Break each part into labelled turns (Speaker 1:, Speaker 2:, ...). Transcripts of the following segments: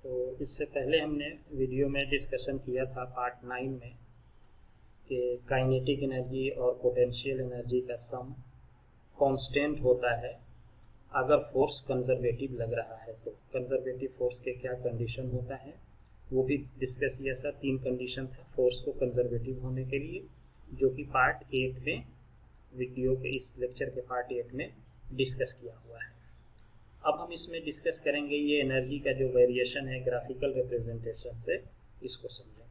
Speaker 1: तो इससे पहले हमने वीडियो में डिस्कशन किया था पार्ट 9 में कि काइनेटिक एनर्जी और पोटेंशियल एनर्जी का सम कांस्टेंट होता है अगर फोर्स कंजर्वेटिव लग रहा है। तो कंजर्वेटिव फोर्स के क्या कंडीशन होता है वो भी डिस्कस किया था। 3 कंडीशन था फोर्स को कंजर्वेटिव होने के लिए, जो कि पार्ट 8 में वीडियो के इस लेक्चर के पार्ट 8 में डिस्कस किया हुआ है। अब हम इसमें डिस्कस करेंगे ये एनर्जी का जो वेरिएशन है ग्राफिकल रिप्रेजेंटेशन से, इसको समझेंगे।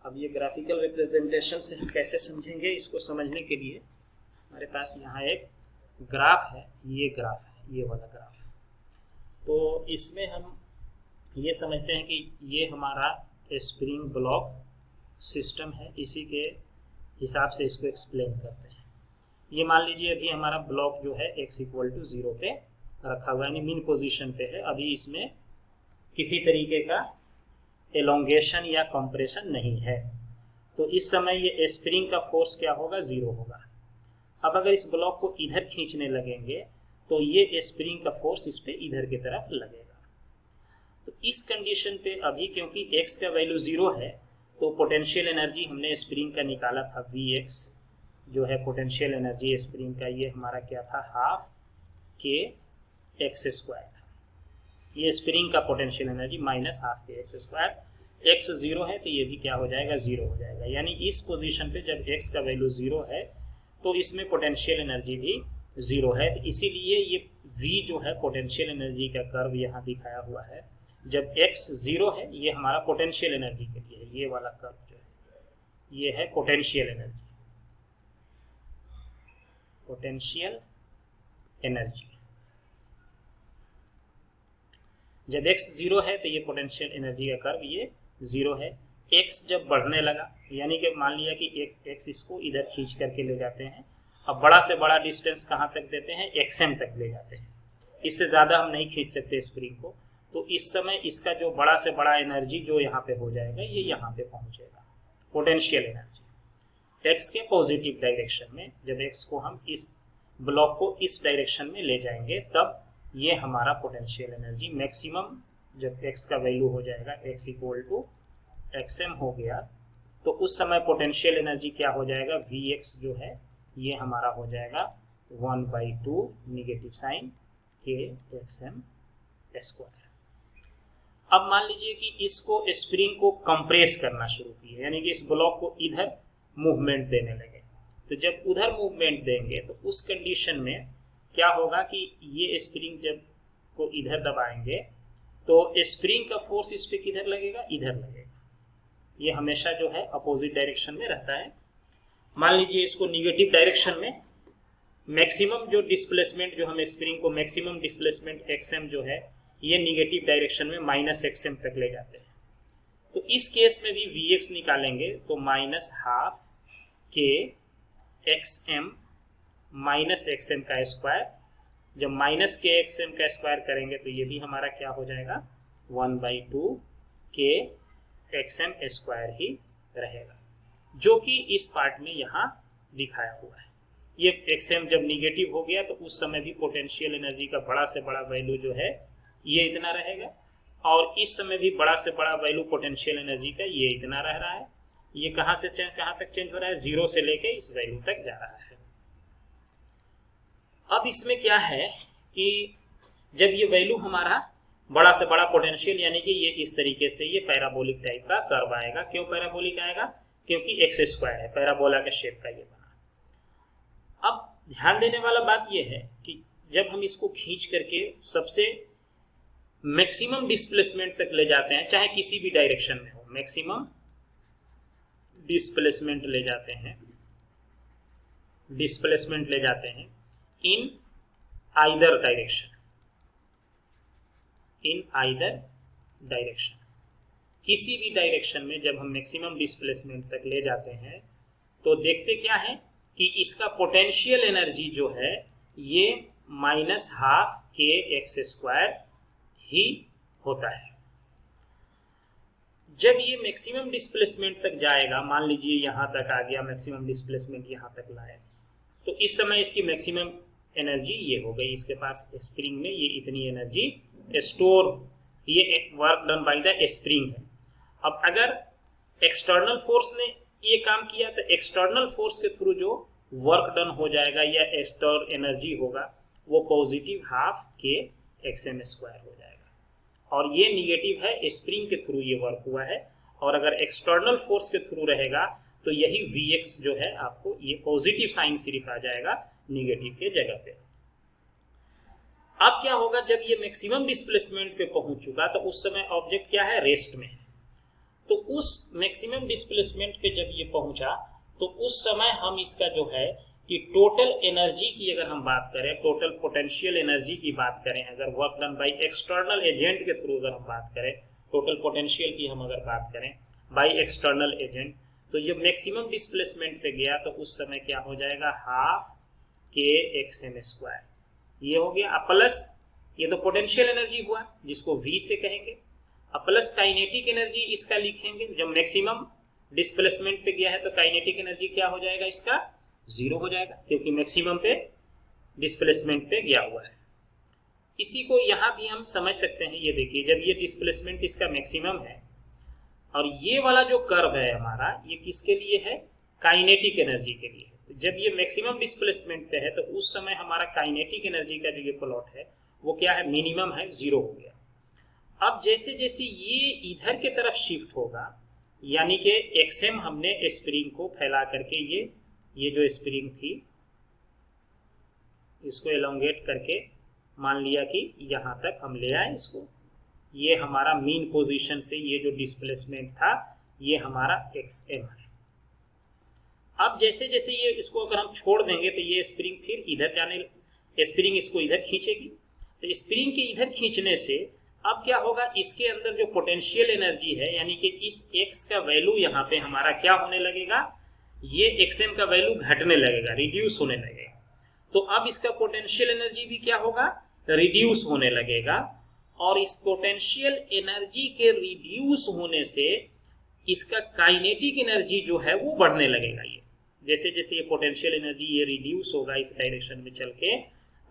Speaker 1: अब ये ग्राफिकल रिप्रेजेंटेशन से हम कैसे समझेंगे, इसको समझने के लिए हमारे पास यहाँ एक ग्राफ है, ये ग्राफ है, ये वाला ग्राफ। तो इसमें हम ये समझते हैं कि ये हमारा स्प्रिंग ब्लॉक सिस्टम है, इसी के हिसाब से इसको एक्सप्लेन करते हैं। ये मान लीजिए अभी हमारा ब्लॉक जो है x=0 पे रखा हुआ है, यानी मीन पोजीशन पे है। अभी इसमें किसी तरीके का एलोंगेशन या कंप्रेशन नहीं है, तो इस समय ये स्प्रिंग का फोर्स क्या होगा, 0 होगा। अब अगर इस ब्लॉक को इधर खींचने लगेंगे तो ये स्प्रिंग का फोर्स इस पे इधर की तरफ लगेगा। तो इस कंडीशन पे अभी क्योंकि x का वैल्यू 0 है तो पोटेंशियल एनर्जी हमने स्प्रिंग का निकाला था, Vx जो है पोटेंशियल एनर्जी स्प्रिंग का, ये हमारा क्या था, हाफ के एक्स स्क्वायर था। ये स्प्रिंग का पोटेंशियल एनर्जी माइनस हाफ के एक्स स्क्वायर। एक्स 0 है तो ये भी क्या हो जाएगा, 0 हो जाएगा। यानी इस पोजीशन पे जब x का वैल्यू 0 है तो इसमें पोटेंशियल एनर्जी भी 0 है। तो इसीलिए ये v जो है पोटेंशियल एनर्जी का कर्व यहाँ दिखाया हुआ है। जब x 0 है ये हमारा पोटेंशियल एनर्जी के लिए है, ये वाला कर्व जो है ये है पोटेंशियल एनर्जी, पोटेंशियल एनर्जी। जब x 0 है तो ये पोटेंशियल एनर्जी का कर्व ये 0 है। x जब बढ़ने लगा, यानी कि मान लिया कि x इसको इधर खींच करके ले जाते हैं। अब बड़ा से बड़ा डिस्टेंस कहाँ तक देते हैं, xm तक ले जाते हैं। इससे ज़्यादा हम नहीं खींच सकते स्प्रिंग को। तो इस समय इसका जो बड़ा से बड़ा एनर्जी जो यहाँ पे हो जाएगा, ये यहाँ पे पहुँचेगा, पोटेंशियल एनर्जी x के पॉजिटिव डायरेक्शन में। जब x को हम इस ब्लॉक को इस डायरेक्शन में ले जाएंगे तब ये हमारा पोटेंशियल एनर्जी मैक्सिमम, जब x का वैल्यू हो जाएगा x=xm हो गया, तो उस समय पोटेंशियल एनर्जी क्या हो जाएगा, Vx जो है ये हमारा हो जाएगा 1/2 निगेटिव साइन के xm स्क्वायर। अब मान लीजिए कि इसको स्प्रिंग को कंप्रेस करना शुरू किए, यानी कि इस ब्लॉक को इधर मूवमेंट देने लगे। तो जब उधर मूवमेंट देंगे तो उस कंडीशन में क्या होगा कि ये स्प्रिंग जब को इधर दबाएंगे तो स्प्रिंग का फोर्स इस पे किधर लगेगा, इधर लगेगा। ये हमेशा जो है अपोजिट डायरेक्शन में रहता है। मान लीजिए इसको निगेटिव डायरेक्शन में मैक्सिमम जो डिस्प्लेसमेंट, जो हम स्प्रिंग को मैक्सिमम डिस्प्लेसमेंट xm जो है ये निगेटिव डायरेक्शन में -xm तक ले जाते हैं। तो इस केस में भी Vx निकालेंगे तो -12 के xm -xm का स्क्वायर। जब माइनस के xm का स्क्वायर करेंगे तो ये भी हमारा क्या हो जाएगा, 1/2 के xm स्क्वायर ही रहेगा, जो कि इस पार्ट में यहाँ दिखाया हुआ है। ये xm जब निगेटिव हो गया तो उस समय भी पोटेंशियल एनर्जी का बड़ा से बड़ा वैल्यू जो है ये इतना रहेगा, और इस समय भी बड़ा से बड़ा वैल्यू पोटेंशियल एनर्जी का ये इतना रह रहा है। ये कहाँ से कहाँ तक चेंज हो रहा है, 0 से लेके इस वैल्यू तक जा रहा है। अब इसमें क्या है कि जब ये वैल्यू हमारा बड़ा से बड़ा पोटेंशियल, यानी कि ये इस तरीके से ये पैराबोलिक टाइप का कर्व आएगा। क्यों पैराबोलिक आएगा, क्योंकि एक्स स्क्वायर है, पैराबोला के शेप का ये बना। अब ध्यान देने वाला बात ये है कि जब हम इसको खींच करके सबसे मैक्सिमम डिस्प्लेसमेंट तक ले जाते हैं, चाहे किसी भी डायरेक्शन में हो, मैक्सिमम डिस्प्लेसमेंट ले जाते हैं, डिस्प्लेसमेंट ले जाते हैं in either direction, in either direction, किसी भी डायरेक्शन में जब हम मैक्सिमम डिस्प्लेसमेंट तक ले जाते हैं तो देखते क्या है कि इसका पोटेंशियल एनर्जी जो है ये -12 के एक्स स्क्वायर ही होता है। जब ये मैक्सिमम डिस्प्लेसमेंट तक जाएगा, मान लीजिए यहाँ तक आ गया, मैक्सिमम डिस्प्लेसमेंट यहाँ तक लाए, तो इस समय इसकी मैक्सिमम एनर्जी ये हो गई, इसके पास स्प्रिंग में ये इतनी एनर्जी स्टोर ये work done by the spring है। अब अगर एक्सटर्नल फोर्स ने ये काम किया तो एक्सटर्नल फोर्स के थ्रू जो वर्क डन हो जाएगा या एक्सटर्नल एनर्जी होगा वो पॉजिटिव हाफ के एक्सएम स्क्वायर हो जाएगा। और ये निगेटिव है, स्प्रिंग के थ्रू ये वर्क हुआ है। और अगर एक्सटर्नल फोर्स के थ्रू रहेगा तो यही Vx जो है आपको ये पॉजिटिव साइन सिर्फ आ जाएगा निगेटिव के जगह पे। अब क्या होगा, जब ये मैक्सिमम डिस्प्लेसमेंट पे पहुंच चुका तो उस समय ऑब्जेक्ट क्या है, रेस्ट में है। तो उस मैक्सिमम डिस्प्लेसमेंट पे जब ये पहुंचा तो उस समय हम इसका जो है कि टोटल एनर्जी की अगर हम बात करें, टोटल पोटेंशियल एनर्जी की बात करें, अगर work done by external agent के थ्रू अगर हम बात करें, टोटल पोटेंशियल की हम अगर बात करें बाय एक्सटर्नल एजेंट, तो जब मैक्सिमम डिस्प्लेसमेंट पे गया तो उस समय क्या हो जाएगा, हाफ के एक्सएम स्क्वायर ये हो गया। प्लस ये तो पोटेंशियल एनर्जी हुआ जिसको V से कहेंगे, प्लस काइनेटिक एनर्जी इसका लिखेंगे। जब मैक्सिमम डिस्प्लेसमेंट पे गया है तो काइनेटिक एनर्जी क्या हो जाएगा, इसका 0 हो जाएगा क्योंकि मैक्सिमम पे डिस्प्लेसमेंट पे गया हुआ है। इसी को यहां भी हम समझ सकते हैं। ये देखिए, जब ये डिस्प्लेसमेंट इसका मैक्सिमम है और ये वाला जो कर्व है हमारा ये किसके लिए है, काइनेटिक एनर्जी के लिए। तो जब ये मैक्सिमम डिस्प्लेसमेंट पे है तो उस समय हमारा काइनेटिक एनर्जी का जो ये प्लॉट है वो क्या है, मिनिमम है, 0 हो गया। अब जैसे जैसे ये इधर के तरफ शिफ्ट होगा, यानी कि एक्सएम हमने स्प्रिंग को फैला करके ये जो स्प्रिंग थी इसको एलोंगेट करके मान लिया कि यहाँ तक हम ले आए इसको, ये हमारा मीन पोजीशन से ये जो डिस्प्लेसमेंट था ये हमारा एक्सएम है। अब जैसे जैसे ये इसको अगर हम छोड़ देंगे तो ये स्प्रिंग फिर इधर जाने, स्प्रिंग इसको इधर खींचेगी। तो स्प्रिंग के इधर खींचने से अब क्या होगा, इसके अंदर जो पोटेंशियल एनर्जी है यानी कि इस x का वैल्यू यहाँ पे हमारा क्या होने लगेगा, ये xm का वैल्यू घटने लगेगा, रिड्यूस होने लगेगा। तो अब इसका पोटेंशियल एनर्जी भी क्या होगा, रिड्यूस होने लगेगा। और इस पोटेंशियल एनर्जी के रिड्यूस होने से इसका काइनेटिक एनर्जी जो है वो बढ़ने लगेगा। ये जैसे जैसे ये पोटेंशियल एनर्जी ये रिड्यूस होगा इस डायरेक्शन में चल के,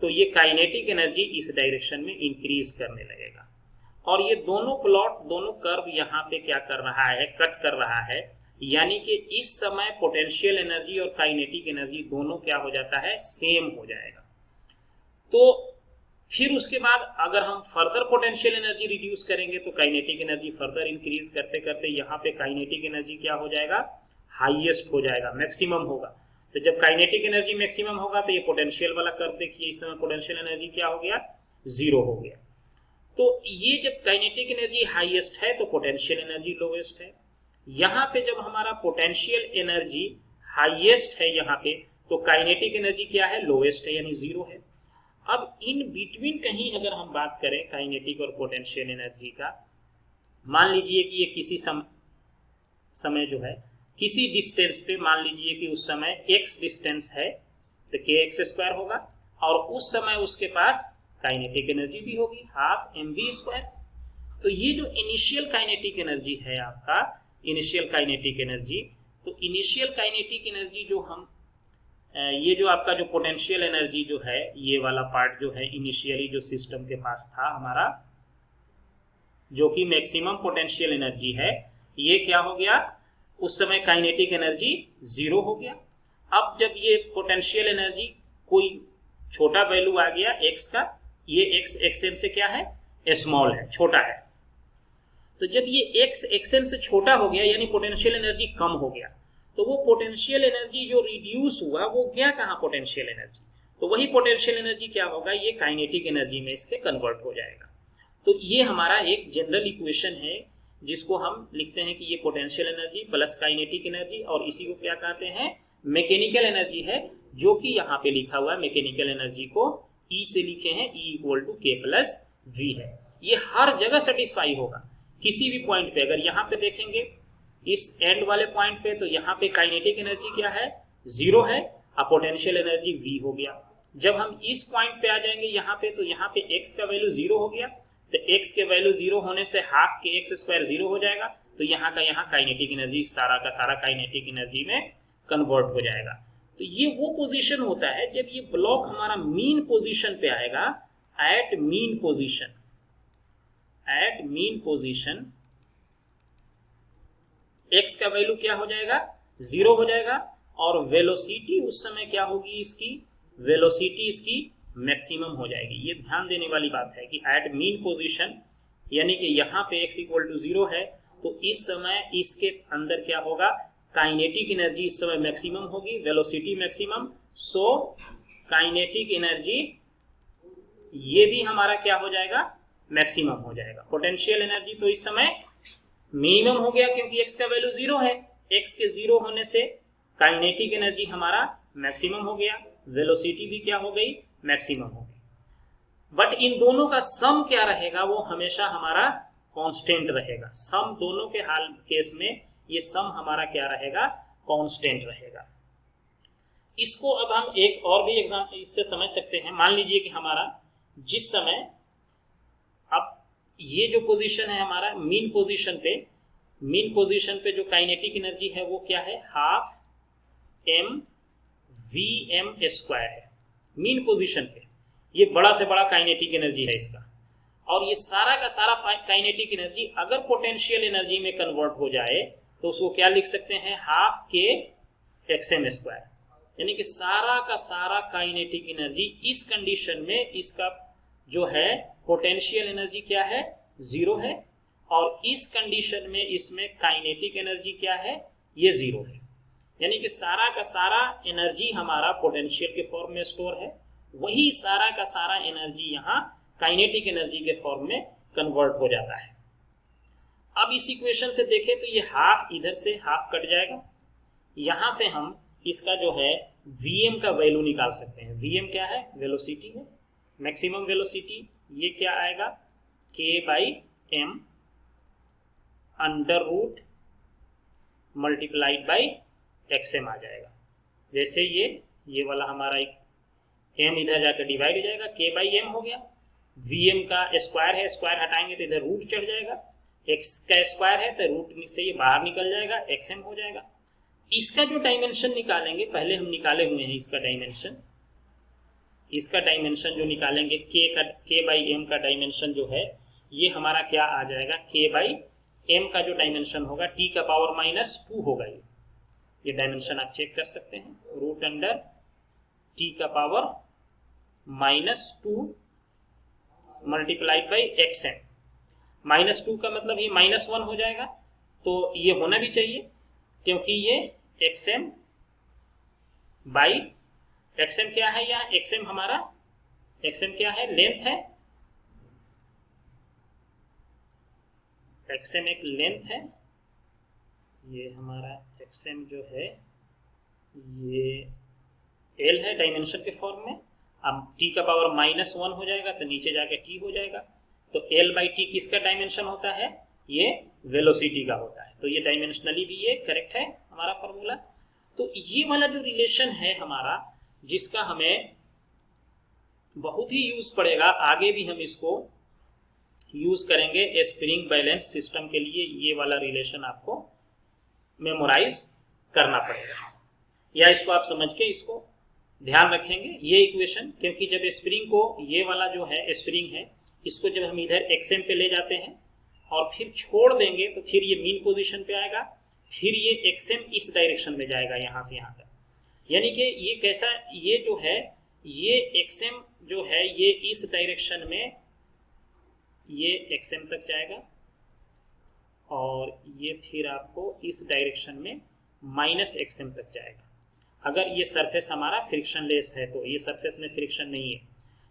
Speaker 1: तो ये काइनेटिक एनर्जी इस डायरेक्शन में इंक्रीज करने लगेगा। और ये दोनों प्लॉट, दोनों कर्व यहाँ पे क्या कर रहा है, कट कर रहा है। यानी कि इस समय पोटेंशियल एनर्जी और काइनेटिक एनर्जी दोनों क्या हो जाता है, सेम हो जाएगा। तो फिर उसके बाद अगर हम फर्दर पोटेंशियल एनर्जी रिड्यूस करेंगे तो काइनेटिक एनर्जी फर्दर इंक्रीज करते करते यहाँ पे काइनेटिक एनर्जी क्या हो जाएगा, हाईएस्ट हो जाएगा, मैक्सिमम होगा। तो जब काइनेटिक एनर्जी मैक्सिमम होगा तो ये पोटेंशियल वाला कर्व देखिए, इस समय पोटेंशियल एनर्जी क्या हो गया, 0 हो गया। तो ये जब काइनेटिक एनर्जी हाईएस्ट है तो पोटेंशियल एनर्जी लोएस्ट है। यहाँ पे जब हमारा पोटेंशियल एनर्जी हाईएस्ट है यहाँ पे तो काइनेटिक एनर्जी क्या है, लोएस्ट है, यानी 0 है। अब इन बिटवीन कहीं अगर हम बात करें काइनेटिक और पोटेंशियल एनर्जी का, मान लीजिए कि ये किसी समय जो है किसी डिस्टेंस पे, मान लीजिए कि उस समय x डिस्टेंस है तो kx² होगा और उस समय उसके पास काइनेटिक एनर्जी भी होगी हाफ mv²। तो ये जो इनिशियल काइनेटिक एनर्जी है आपका, इनिशियल काइनेटिक एनर्जी, तो इनिशियल काइनेटिक एनर्जी जो हम ये जो आपका जो पोटेंशियल एनर्जी जो है, ये वाला पार्ट जो है इनिशियली जो सिस्टम के पास था हमारा, जो कि मैक्सिमम पोटेंशियल एनर्जी है, ये क्या हो गया, उस समय काइनेटिक एनर्जी 0 हो गया। अब जब ये पोटेंशियल एनर्जी कोई छोटा वैल्यू आ गया x का, ये x xm से क्या है, स्मॉल है, छोटा है। तो जब ये x xm से छोटा हो गया यानी पोटेंशियल एनर्जी कम हो गया, तो वो पोटेंशियल एनर्जी जो रिड्यूस हुआ वो गया कहाँ, पोटेंशियल एनर्जी। तो वही पोटेंशियल एनर्जी क्या होगा, ये काइनेटिक एनर्जी में इसके कन्वर्ट हो जाएगा। तो ये हमारा एक जनरल इक्वेशन है जिसको हम लिखते हैं कि ये potential energy plus kinetic energy, और इसी को क्या कहते हैं, मैकेनिकल एनर्जी है, जो कि यहाँ पे लिखा हुआ है मैकेनिकल एनर्जी को E से लिखे हैं, E = K+V है। ये हर जगह सेटिस्फाई होगा किसी भी पॉइंट पे। अगर यहाँ पे देखेंगे इस एंड वाले पॉइंट पे, तो यहाँ पे काइनेटिक एनर्जी क्या है, 0 है, और पोटेंशियल एनर्जी V हो गया। जब हम इस पॉइंट पे आ जाएंगे यहाँ पे, तो यहाँ पे x का वैल्यू 0 हो गया, तो x के वैल्यू 0 होने से हाफ के x² 0 हो जाएगा, तो यहाँ का यहाँ काइनेटिक एनर्जी सारा का सारा काइनेटिक एनर्जी में कन्वर्ट हो जाएगा। तो ये वो पोजीशन होता है जब ये ब्लॉक हमारा मीन पोजीशन पे आएगा, at mean position, at mean position x का वैल्यू क्या हो जाएगा, 0 हो जाएगा, और वेलोसिटी उस समय क्या होगी, इसकी वेलोसिटी इसकी मैक्सिमम हो जाएगी। ये ध्यान देने वाली बात है कि एट मीन पोजीशन यानी कि यहाँ पे x इक्वल टू 0 है, तो इस समय इसके अंदर क्या होगा, काइनेटिक एनर्जी इस समय मैक्सिमम होगी, velocity maximum, so kinetic energy ये भी हमारा क्या हो जाएगा, मैक्सिमम हो जाएगा। पोटेंशियल एनर्जी तो इस समय मिनिमम हो गया क्योंकि x का वैल्यू 0 है, x के 0 होने से काइनेटिक एनर्जी हमारा मैक्सिमम हो गया, वेलोसिटी भी क्या हो गई, मैक्सिमम हो गई। बट इन दोनों का सम क्या रहेगा, वो हमेशा हमारा कांस्टेंट रहेगा। सम दोनों के हाल केस में ये सम हमारा क्या रहेगा, कांस्टेंट रहेगा। इसको अब हम एक और भी एग्जाम्पल इससे समझ सकते हैं। मान लीजिए कि हमारा जिस समय अब ये जो पोजीशन है हमारा मीन पोजीशन पे जो काइनेटिक एनर्जी है वो क्या है, half m v m square है मीन पोजीशन पे। ये बड़ा से बड़ा काइनेटिक एनर्जी है इसका, और ये सारा का सारा काइनेटिक एनर्जी अगर पोटेंशियल एनर्जी में कन्वर्ट हो जाए तो उसको क्या लिख सकते हैं, हाफ के एक्सएम स्क्वायर। यानी कि सारा का सारा काइनेटिक एनर्जी इस कंडीशन में इसका जो है पोटेंशियल एनर्जी क्या है, 0 है, और इस कंडीशन में इसमें काइनेटिक एनर्जी क्या है, ये 0 है। यानी कि सारा का सारा एनर्जी हमारा पोटेंशियल के फॉर्म में स्टोर है, वही सारा का सारा एनर्जी यहाँ काइनेटिक एनर्जी के फॉर्म में कन्वर्ट हो जाता है। अब इस इक्वेशन से देखें तो ये हाफ इधर से हाफ कट जाएगा, यहां से हम इसका जो है Vm का वैल्यू निकाल सकते हैं। Vm क्या है, वेलोसिटी है, मैक्सिमम वेलोसिटी। ये क्या आएगा, K/m under root multiplied by xm आ जाएगा। जैसे ये वाला हमारा एक m इधर जाकर डिवाइड हो जाएगा, K/m हो गया। Vm का स्क्वायर है, स्क्वायर हटाएंगे तो इधर रूट चढ़ जाएगा, x का स्क्वायर है तो रूट से ये बाहर निकल जाएगा, xm हो जाएगा। इसका जो डायमेंशन निकालेंगे, पहले हम निकाले हुए हैं इसका डायमेंशन जो निकालेंगे K/m का डायमेंशन जो है ये हमारा क्या आ जाएगा, K/m का जो डायमेंशन होगा T⁻² होगा। ये डायमेंशन आप चेक कर सकते हैं, root under T⁻² multiplied by xm। -2 का मतलब ये -1 हो जाएगा, तो ये होना भी चाहिए क्योंकि ये xm बाई xm क्या है, यहाँ xm हमारा xm क्या है, लेंथ है, xm एक लेंथ है, ये हमारा xm जो है ये l है डायमेंशन के फॉर्म में। अब T⁻1 हो जाएगा तो नीचे जाके T हो जाएगा, तो L/T किसका डायमेंशन होता है, ये वेलोसिटी का होता है। तो ये डायमेंशनली भी ये करेक्ट है हमारा फॉर्मूला। तो ये वाला जो रिलेशन है हमारा, जिसका हमें बहुत ही यूज पड़ेगा, आगे भी हम इसको यूज करेंगे स्प्रिंग बैलेंस सिस्टम के लिए, ये वाला रिलेशन आपको मेमोराइज करना पड़ेगा, या इसको आप समझ के इसको ध्यान रखेंगे ये इक्वेशन। क्योंकि जब स्प्रिंग को, ये वाला जो है स्प्रिंग है, इसको जब हम इधर xm पे ले जाते हैं और फिर छोड़ देंगे तो फिर ये मीन पोजीशन पे आएगा, फिर ये xm इस डायरेक्शन में जाएगा यहाँ से यहाँ तक। यानी कि ये कैसा, ये जो है ये xm जो है ये इस डायरेक्शन में ये xm तक जाएगा, और ये फिर आपको इस डायरेक्शन में -xm तक जाएगा। अगर ये सरफेस हमारा फ्रिक्शनलेस है तो, ये सरफेस में फ्रिक्शन नहीं है,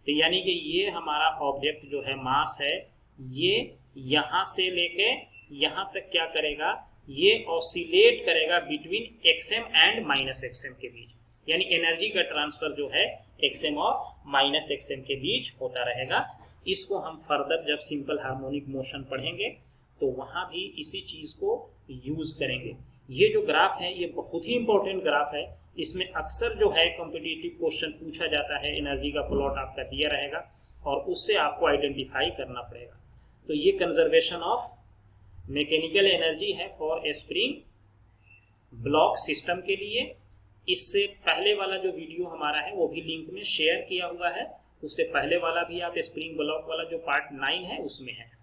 Speaker 1: तो यानी कि ये हमारा ऑब्जेक्ट जो है मास है, ये यहाँ से लेके यहाँ तक क्या करेगा, ये ऑसिलेट करेगा बिटवीन xm एंड -xm के बीच। यानी एनर्जी का ट्रांसफर जो है xm और -xm के बीच होता रहेगा। इसको हम फर्दर जब सिंपल हार्मोनिक मोशन पढ़ेंगे तो वहाँ भी इसी चीज को यूज करेंगे। ये जो ग्राफ है ये बहुत ही इंपॉर्टेंट ग्राफ है, इसमें अक्सर जो है कॉम्पिटिटिव क्वेश्चन पूछा जाता है, एनर्जी का प्लॉट आपका दिया रहेगा और उससे आपको आइडेंटिफाई करना पड़ेगा। तो ये कंजर्वेशन ऑफ मैकेनिकल एनर्जी है फॉर स्प्रिंग ब्लॉक सिस्टम के लिए। इससे पहले वाला जो वीडियो हमारा है वो भी लिंक में शेयर किया हुआ है, उससे पहले वाला भी आप स्प्रिंग ब्लॉक वाला जो पार्ट 9 है उसमें है।